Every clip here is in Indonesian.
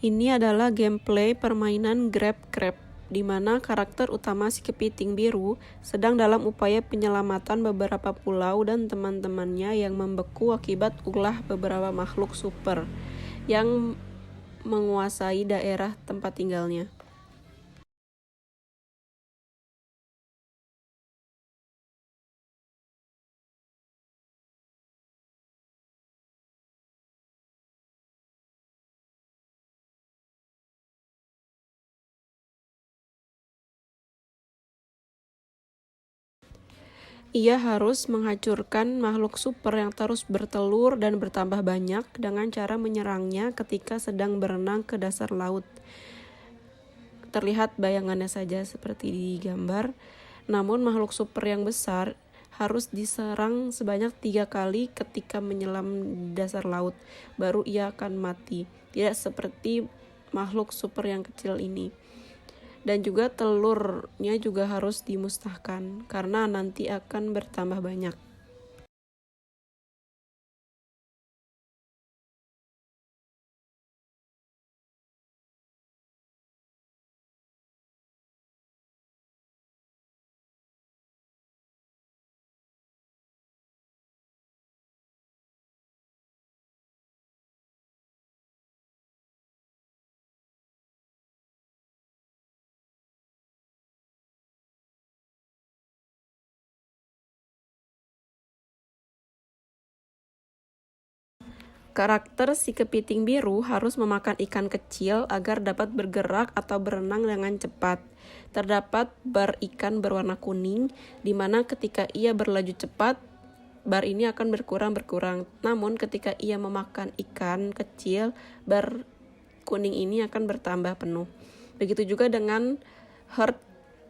Ini adalah gameplay permainan Grab Crab, di mana karakter utama si kepiting biru sedang dalam upaya penyelamatan beberapa pulau dan teman-temannya yang membeku akibat ulah beberapa makhluk super yang menguasai daerah tempat tinggalnya. Ia harus menghancurkan makhluk super yang terus bertelur dan bertambah banyak dengan cara menyerangnya ketika sedang berenang ke dasar laut. Terlihat bayangannya saja seperti di gambar. Namun makhluk super yang besar harus diserang sebanyak 3 kali ketika menyelam di dasar laut, baru ia akan mati. Tidak seperti makhluk super yang kecil ini. Dan juga telurnya juga harus dimusnahkan karena nanti akan bertambah banyak. Karakter si kepiting biru harus memakan ikan kecil agar dapat bergerak atau berenang dengan cepat. Terdapat bar ikan berwarna kuning, di mana ketika ia berlaju cepat, bar ini akan berkurang. Namun ketika ia memakan ikan kecil, bar kuning ini akan bertambah penuh. Begitu juga dengan Heart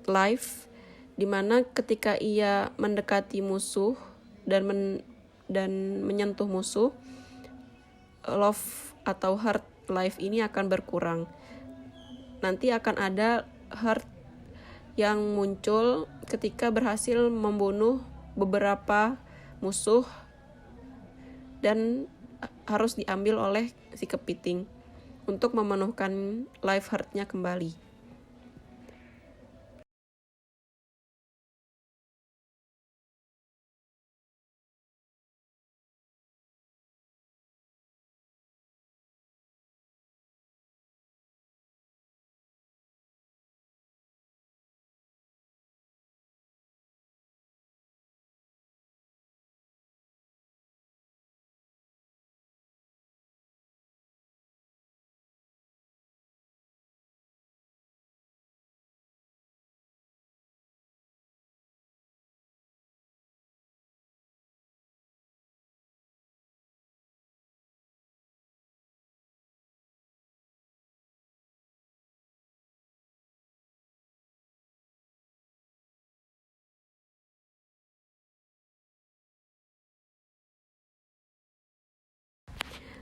Life, di mana ketika ia mendekati musuh dan menyentuh musuh, love atau heart life ini akan berkurang. Nanti akan ada heart yang muncul ketika berhasil membunuh beberapa musuh dan harus diambil oleh si kepiting untuk memenuhkan life heart-nya kembali.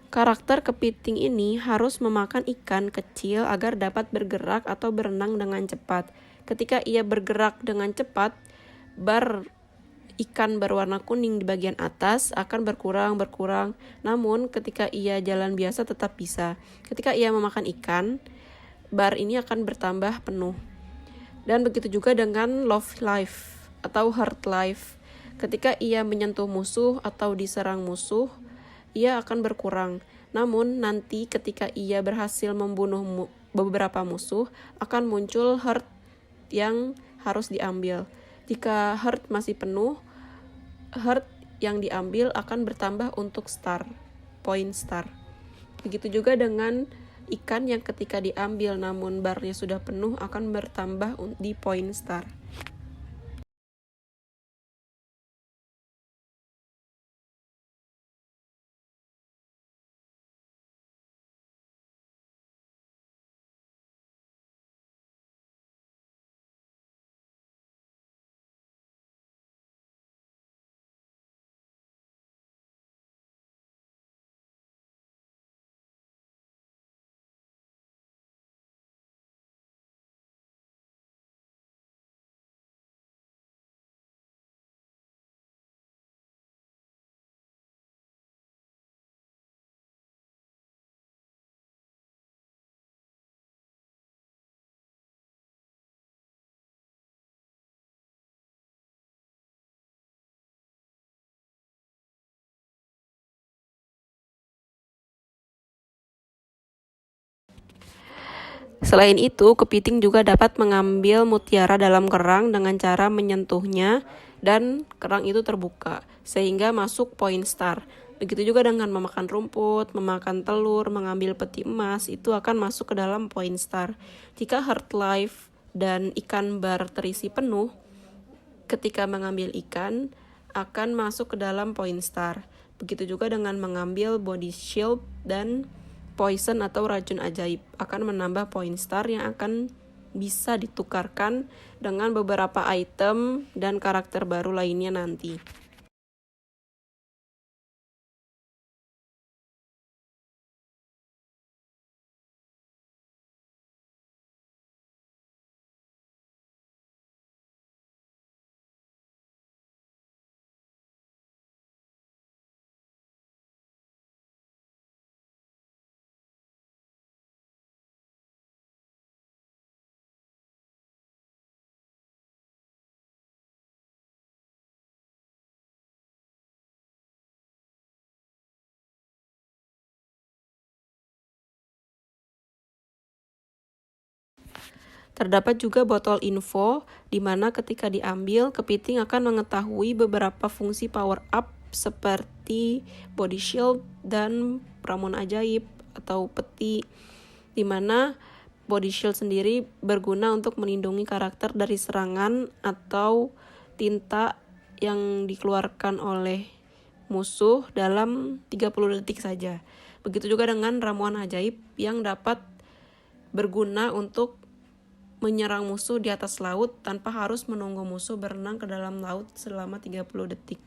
Karakter kepiting ini harus memakan ikan kecil agar dapat bergerak atau berenang dengan cepat. Ketika ia bergerak dengan cepat, bar ikan berwarna kuning di bagian atas akan berkurang. Namun ketika ia jalan biasa tetap bisa. Ketika ia memakan ikan, bar ini akan bertambah penuh. Dan begitu juga dengan love life atau heart life. Ketika ia menyentuh musuh atau diserang musuh, ia akan berkurang. Namun nanti ketika ia berhasil membunuh beberapa musuh, akan muncul heart yang harus diambil. Jika heart masih penuh, heart yang diambil akan bertambah untuk poin star. Begitu juga dengan ikan yang ketika diambil namun barnya sudah penuh akan bertambah di poin star. Selain itu, kepiting juga dapat mengambil mutiara dalam kerang dengan cara menyentuhnya dan kerang itu terbuka, sehingga masuk poin star. Begitu juga dengan memakan rumput, memakan telur, mengambil peti emas, itu akan masuk ke dalam poin star. Jika heart life dan ikan bar terisi penuh, ketika mengambil ikan, akan masuk ke dalam poin star. Begitu juga dengan mengambil body shield dan poison atau racun ajaib, akan menambah poin star yang akan bisa ditukarkan dengan beberapa item dan karakter baru lainnya nanti. Terdapat juga botol info, di mana ketika diambil, kepiting akan mengetahui beberapa fungsi power up seperti body shield dan ramuan ajaib atau peti, di mana body shield sendiri berguna untuk melindungi karakter dari serangan atau tinta yang dikeluarkan oleh musuh dalam 30 detik saja. Begitu juga dengan ramuan ajaib yang dapat berguna untuk menyerang musuh di atas laut tanpa harus menunggu musuh berenang ke dalam laut selama 30 detik.